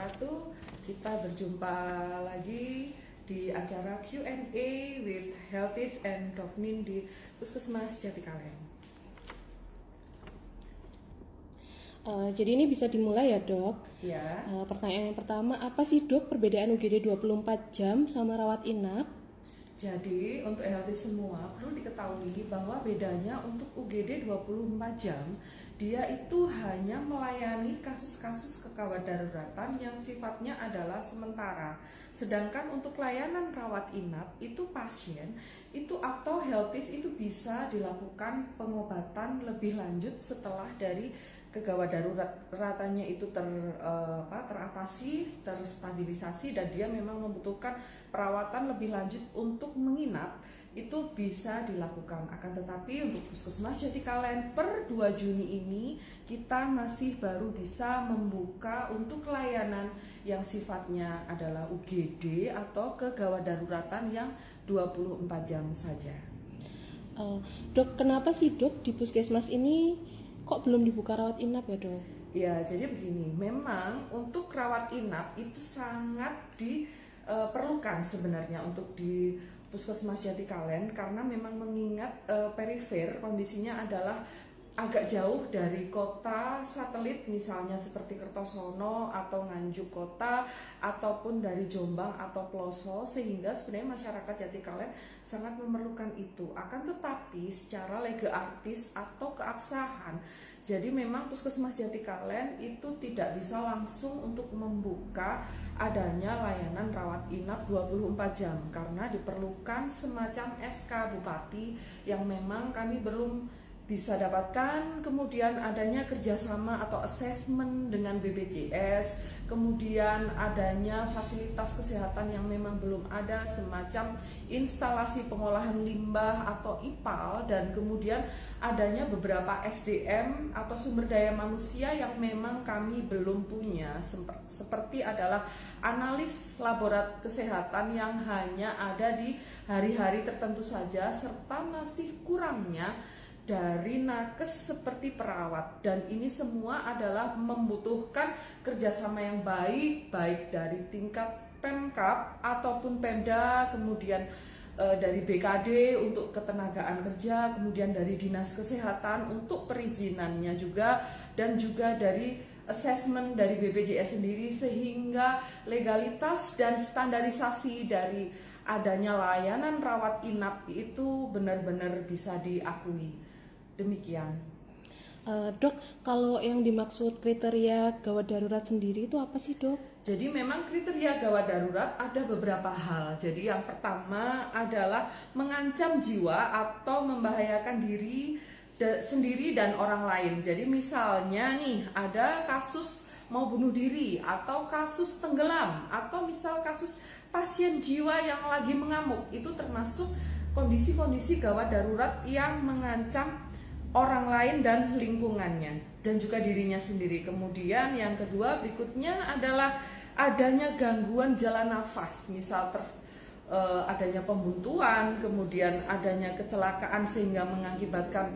wabarakatuh. Kita berjumpa lagi di acara Q&A with Healthies and Dokmin di Puskesmas Jatikalen. Jadi ini bisa dimulai ya dok? Ya. Pertanyaan yang pertama, apa sih dok perbedaan UGD 24 jam sama rawat inap? Jadi untuk healthy semua perlu diketahui bahwa bedanya untuk UGD 24 jam dia itu hanya melayani kasus-kasus kedaruratan yang sifatnya adalah sementara. Sedangkan untuk layanan rawat inap itu pasien itu atau healthies itu bisa dilakukan pengobatan lebih lanjut setelah dari kegawat daruratannya itu teratasi, terstabilisasi dan dia memang membutuhkan perawatan lebih lanjut untuk menginap, itu bisa dilakukan. Akan tetapi untuk Puskesmas Jatikalen per 2 Juni ini kita masih baru bisa membuka untuk layanan yang sifatnya adalah UGD atau kegawat daruratan yang 24 jam saja. Dok, kenapa sih dok di puskesmas ini kok belum dibuka rawat inap ya dok? Ya, jadi begini, memang untuk rawat inap itu sangat diperlukan sebenarnya untuk di Puskesmas Jatikalen karena memang mengingat perifer kondisinya adalah agak jauh dari kota satelit misalnya seperti Kertosono atau Nganjuk kota ataupun dari Jombang atau Ploso, sehingga sebenarnya masyarakat Jatikalen sangat memerlukan itu. Akan tetapi secara lega artis atau keabsahan, jadi memang Puskesmas Jatikalen itu tidak bisa langsung untuk membuka adanya layanan rawat inap 24 jam karena diperlukan semacam SK Bupati yang memang kami belum bisa dapatkan, kemudian adanya kerjasama atau assessment dengan BPJS, kemudian adanya fasilitas kesehatan yang memang belum ada semacam instalasi pengolahan limbah atau IPAL, dan kemudian adanya beberapa SDM atau sumber daya manusia yang memang kami belum punya, seperti adalah analis laborat kesehatan yang hanya ada di hari-hari tertentu saja, serta masih kurangnya dari nakes seperti perawat, dan ini semua adalah membutuhkan kerjasama yang baik dari tingkat Pemkab ataupun Pemda, kemudian dari BKD untuk ketenagaan kerja, kemudian dari Dinas Kesehatan untuk perizinannya juga, dan juga dari assessment dari BPJS sendiri, sehingga legalitas dan standarisasi dari adanya layanan rawat inap itu benar-benar bisa diakui. Demikian. Dok, kalau yang dimaksud kriteria gawat darurat sendiri itu apa sih dok? Jadi memang kriteria gawat darurat ada beberapa hal. Jadi yang pertama adalah mengancam jiwa atau membahayakan diri sendiri dan orang lain. Jadi misalnya nih ada kasus mau bunuh diri atau kasus tenggelam atau misal kasus pasien jiwa yang lagi mengamuk, itu termasuk kondisi-kondisi gawat darurat yang mengancam orang lain dan lingkungannya dan juga dirinya sendiri. Kemudian yang kedua berikutnya adalah adanya gangguan jalan nafas, misal adanya pembuntuan, kemudian adanya kecelakaan sehingga mengakibatkan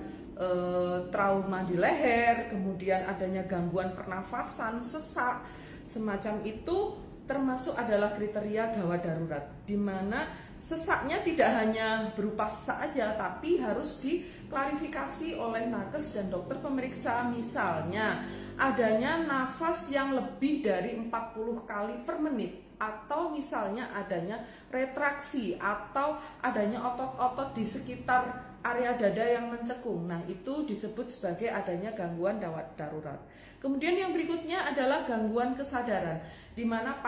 trauma di leher, kemudian adanya gangguan pernafasan, sesak, semacam itu termasuk adalah kriteria gawat darurat, di mana sesaknya tidak hanya berupa sesak aja, tapi harus diklarifikasi oleh nakes dan dokter pemeriksa. Misalnya adanya nafas yang lebih dari 40 kali per menit, atau misalnya adanya retraksi atau adanya otot-otot di sekitar area dada yang mencekung. Nah, itu disebut sebagai adanya gangguan gawat darurat. Kemudian yang berikutnya adalah gangguan kesadaran, di mana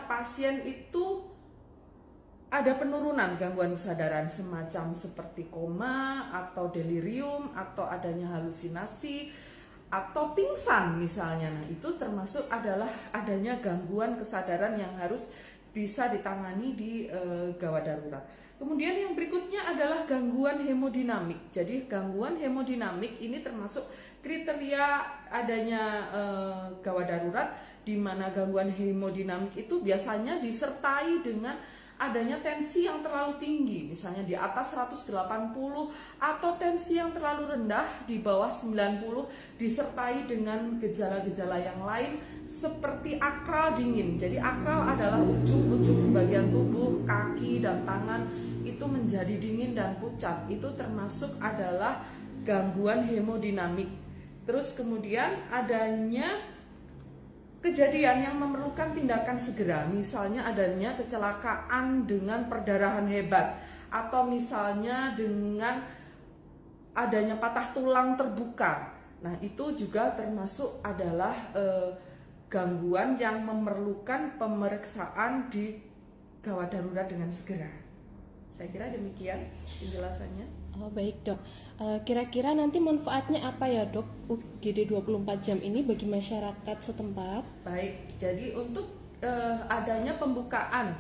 pasien itu ada penurunan gangguan kesadaran semacam seperti koma atau delirium atau adanya halusinasi atau pingsan misalnya. Nah, itu termasuk adalah adanya gangguan kesadaran yang harus bisa ditangani di gawat darurat. Kemudian yang berikutnya adalah gangguan hemodinamik. Jadi gangguan hemodinamik ini termasuk kriteria adanya gawat darurat, di mana gangguan hemodinamik itu biasanya disertai dengan adanya tensi yang terlalu tinggi, misalnya di atas 180, atau tensi yang terlalu rendah di bawah 90, disertai dengan gejala-gejala yang lain seperti akral dingin. Jadi akral adalah ujung-ujung bagian tubuh, kaki dan tangan itu menjadi dingin dan pucat. Itu termasuk adalah gangguan hemodinamik. Terus kemudian adanya kejadian yang memerlukan tindakan segera, misalnya adanya kecelakaan dengan perdarahan hebat, atau misalnya dengan adanya patah tulang terbuka. Nah, itu juga termasuk adalah gangguan yang memerlukan pemeriksaan di gawat darurat dengan segera. Saya kira demikian penjelasannya. Oh, baik dok. Kira-kira nanti manfaatnya apa ya dok UGD 24 jam ini bagi masyarakat setempat? Baik, jadi untuk adanya pembukaan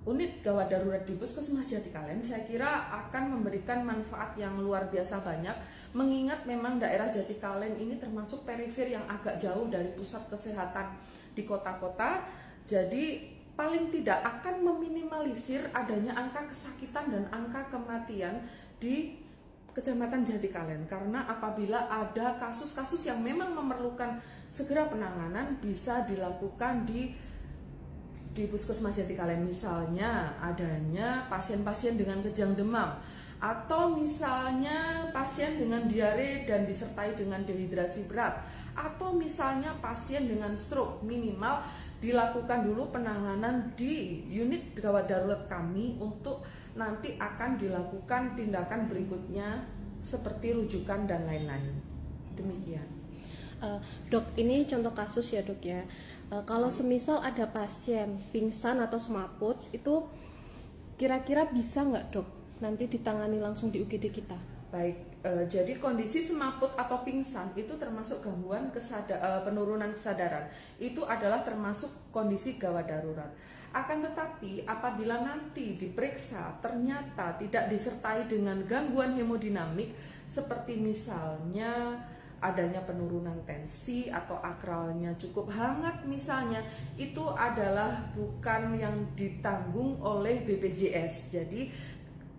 unit gawat darurat di Puskesmas Jatikalen, saya kira akan memberikan manfaat yang luar biasa banyak, mengingat memang daerah Jatikalen ini termasuk perifer yang agak jauh dari pusat kesehatan di kota-kota. Jadi paling tidak akan meminimalisir adanya angka kesakitan dan angka kematian di Kecamatan Jatikalen, karena apabila ada kasus-kasus yang memang memerlukan segera penanganan bisa dilakukan di Puskesmas Jatikalen, misalnya adanya pasien-pasien dengan kejang demam, atau misalnya pasien dengan diare dan disertai dengan dehidrasi berat, atau misalnya pasien dengan stroke. Minimal dilakukan dulu penanganan di unit gawat darurat kami untuk nanti akan dilakukan tindakan berikutnya seperti rujukan dan lain-lain. Demikian. Dok, ini contoh kasus ya dok ya. Kalau semisal ada pasien pingsan atau semaput, itu kira-kira bisa nggak dok nanti ditangani langsung di UGD kita? Baik, jadi kondisi semaput atau pingsan itu termasuk gangguan penurunan kesadaran. Itu adalah termasuk kondisi gawat darurat. Akan tetapi apabila nanti diperiksa ternyata tidak disertai dengan gangguan hemodinamik, seperti misalnya adanya penurunan tensi atau akralnya cukup hangat misalnya, itu adalah bukan yang ditanggung oleh BPJS. Jadi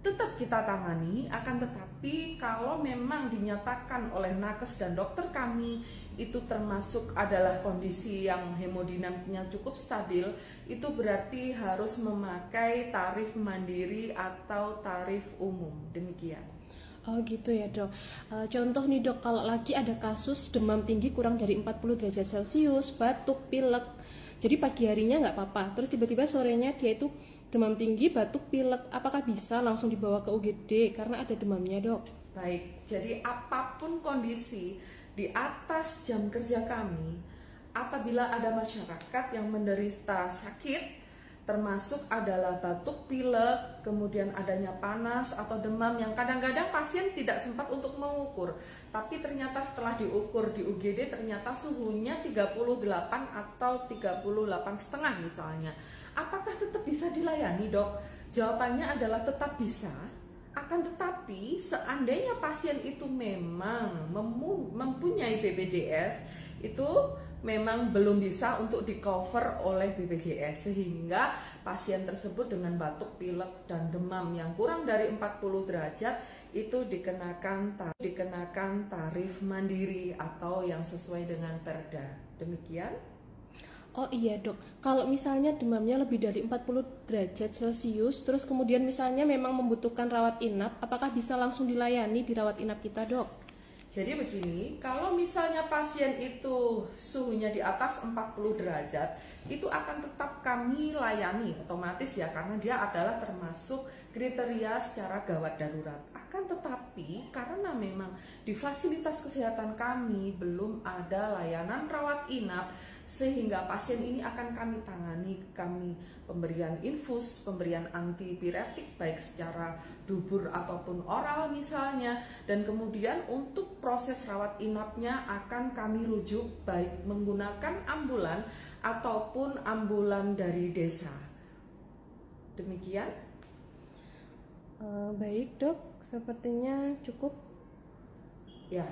tetap kita tangani, akan tetapi kalau memang dinyatakan oleh nakes dan dokter kami itu termasuk adalah kondisi yang hemodinamiknya cukup stabil, itu berarti harus memakai tarif mandiri atau tarif umum. Demikian. Oh gitu ya dok. Contoh nih dok, kalau lagi ada kasus demam tinggi kurang dari 40 derajat Celcius, batuk, pilek, jadi pagi harinya nggak apa-apa, terus tiba-tiba sorenya dia itu demam tinggi, batuk, pilek, apakah bisa langsung dibawa ke UGD karena ada demamnya dok? Baik, jadi apapun kondisi di atas jam kerja kami, apabila ada masyarakat yang menderita sakit, termasuk adalah batuk, pilek, kemudian adanya panas atau demam yang kadang-kadang pasien tidak sempat untuk mengukur, tapi ternyata setelah diukur di UGD ternyata suhunya 38 atau 38,5 misalnya. Apakah tetap bisa dilayani dok? Jawabannya adalah tetap bisa. Akan tetapi seandainya pasien itu memang mempunyai BPJS, itu memang belum bisa untuk di cover oleh BPJS, sehingga pasien tersebut dengan batuk, pilek dan demam yang kurang dari 40 derajat itu dikenakan tarif mandiri atau yang sesuai dengan Perda. Demikian. Oh iya dok, kalau misalnya demamnya lebih dari 40 derajat Celcius, terus kemudian misalnya memang membutuhkan rawat inap, apakah bisa langsung dilayani di rawat inap kita dok? Jadi begini, kalau misalnya pasien itu suhunya di atas 40 derajat, itu akan tetap kami layani otomatis ya, karena dia adalah termasuk kriteria secara gawat darurat. Akan tetapi karena memang di fasilitas kesehatan kami belum ada layanan rawat inap, sehingga pasien ini akan kami tangani, kami pemberian infus, pemberian antipiretik baik secara dubur ataupun oral misalnya, dan kemudian untuk proses rawat inapnya akan kami rujuk baik menggunakan ambulan ataupun ambulan dari desa. Demikian. Baik dok, sepertinya cukup. Ya,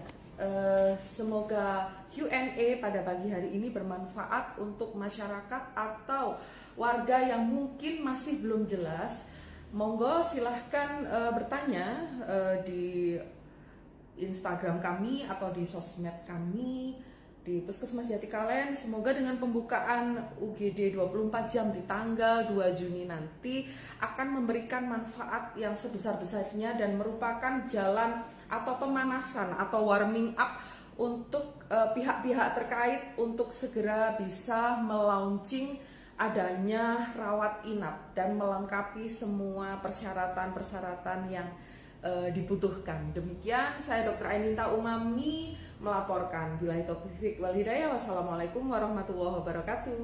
Semoga Q&A pada pagi hari ini bermanfaat untuk masyarakat atau warga yang mungkin masih belum jelas. Monggo silahkan bertanya di Instagram kami atau di sosmed kami di Puskesmas Jatikalen. Semoga dengan pembukaan UGD 24 jam di tanggal 2 Juni nanti akan memberikan manfaat yang sebesar-besarnya dan merupakan jalan atau pemanasan atau warming up untuk pihak-pihak terkait untuk segera bisa melaunching adanya rawat inap dan melengkapi semua persyaratan-persyaratan yang dibutuhkan. Demikian, saya Dr. Aininta Umami melaporkan. Billahi taufiq wal hidayah. Wassalamualaikum warahmatullahi wabarakatuh.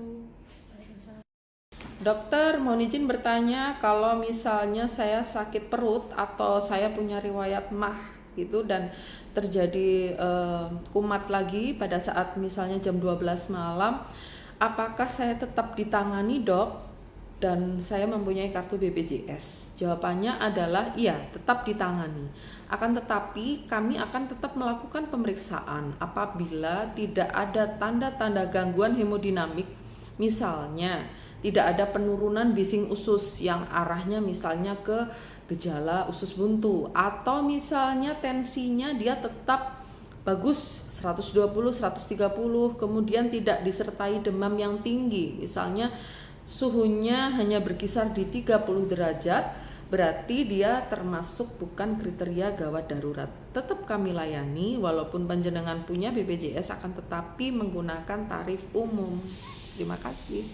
Dokter, mohon izin bertanya, kalau misalnya saya sakit perut atau saya punya riwayat MAH gitu dan terjadi kumat lagi pada saat misalnya jam 12 malam, apakah saya tetap ditangani, Dok? Dan saya mempunyai kartu BPJS. Jawabannya adalah iya, tetap ditangani. Akan tetapi kami akan tetap melakukan pemeriksaan apabila tidak ada tanda-tanda gangguan hemodinamik, misalnya tidak ada penurunan bising usus yang arahnya misalnya ke gejala usus buntu, atau misalnya tensinya dia tetap bagus 120, 130, kemudian tidak disertai demam yang tinggi, misalnya suhunya hanya berkisar di 30 derajat, berarti dia termasuk bukan kriteria gawat darurat. Tetap kami layani walaupun panjenengan punya BPJS, akan tetapi menggunakan tarif umum. Terima kasih.